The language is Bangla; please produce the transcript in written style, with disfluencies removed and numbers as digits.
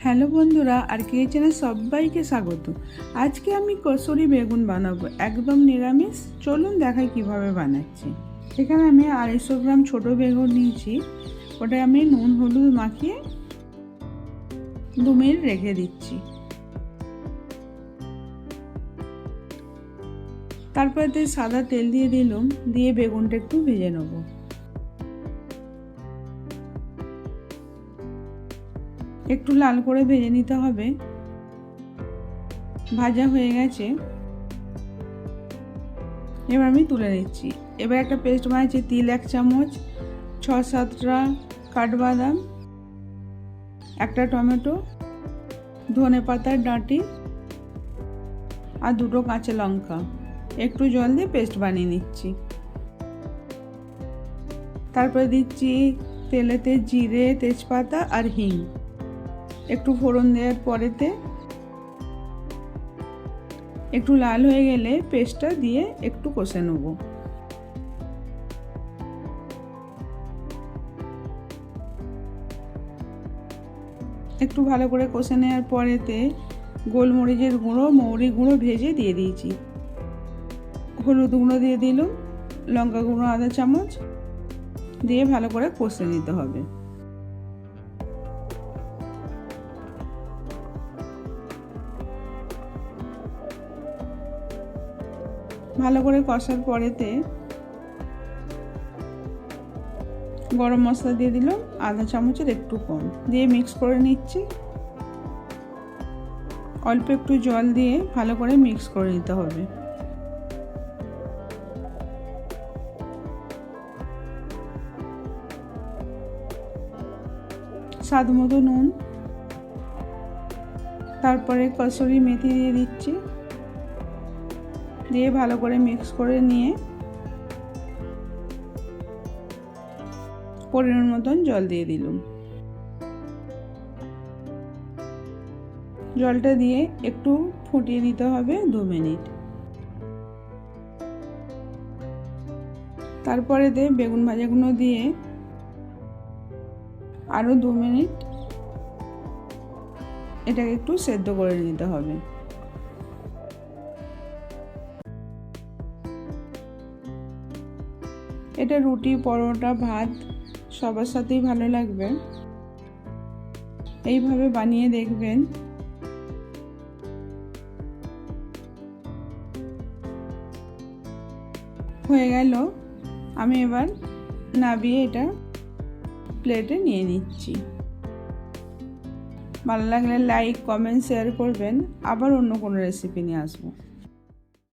হ্যালো বন্ধুরা, আর কিচেনে সবাইকে স্বাগত। আজকে আমি কসুরি বেগুন বানাবো, একদম নিরামিষ। চলুন দেখাই কিভাবে বানাচ্ছি। এখানে আমি 250 গ্রাম ছোট বেগুন নিয়েছি। ওটা আমি নুন হলুদ মাখিয়ে 2 মিনিট রেখে দিচ্ছি। তারপরে সাদা তেল দিয়ে দিলাম, দিয়ে বেগুনটা একটু ভেজে নেব। একটু লাল করে ভেজে নিতে হবে। ভাজা হয়ে গেছে, এবার আমি তুলে নিচ্ছি। এবার একটা পেস্ট বানাচ্ছি। তিল 1 চামচ, 6-7টা কাঠবাদাম, একটা টমেটো, ধনে পাতার ডাঁটি আর 2টো কাঁচা লঙ্কা একটু জল দিয়ে পেস্ট বানিয়ে নিচ্ছি। তারপরে দিচ্ছি তেলেতে জিরে, তেজপাতা আর হিং। একটু ফোড়ন দেওয়ার পরেতে একটু লাল হয়ে গেলে পেস্টটা দিয়ে একটু কষে নেব। একটু ভালো করে কষে নেওয়ার পরেতে গোলমরিচের গুঁড়ো, মৌরি গুঁড়ো ভেজে দিয়ে দিয়েছি। হলুদ গুঁড়ো দিয়ে দিলাম, লঙ্কা গুঁড়ো 1/2 চামচ দিয়ে ভালো করে কষে নিতে হবে। ভালো করে কষার পরেতে গরম মশলা দিয়ে দিলাম 1/2 চামচের একটু কম, দিয়ে মিক্স করে নিচ্ছি। অল্প একটু জল দিয়ে ভালো করে মিক্স করে নিতে হবে। স্বাদ মতো নুন, তারপরে কসুরি মেথি দিয়ে দিচ্ছি, দিয়ে ভালো করে মিক্স করে নিয়ে পরিমাণ মতন জল দিয়ে দিলাম। জলটা দিয়ে একটু ফুটিয়ে নিতে হবে 2 মিনিট। তারপরে বেগুন ভাজাগুলো দিয়ে আরও 2 মিনিট এটাকে একটু সেদ্ধ করে নিতে হবে। এটা রুটি, পরোটা, ভাত সবার সাথেই ভালো লাগবে। এইভাবে বানিয়ে দেখবেন। হয়ে গেল, আমি এবার নামিয়ে এটা প্লেটে নিয়ে নিচ্ছি। ভালো লাগলে লাইক, কমেন্ট, শেয়ার করবেন। আবার অন্য কোনো রেসিপি নিয়ে আসবো।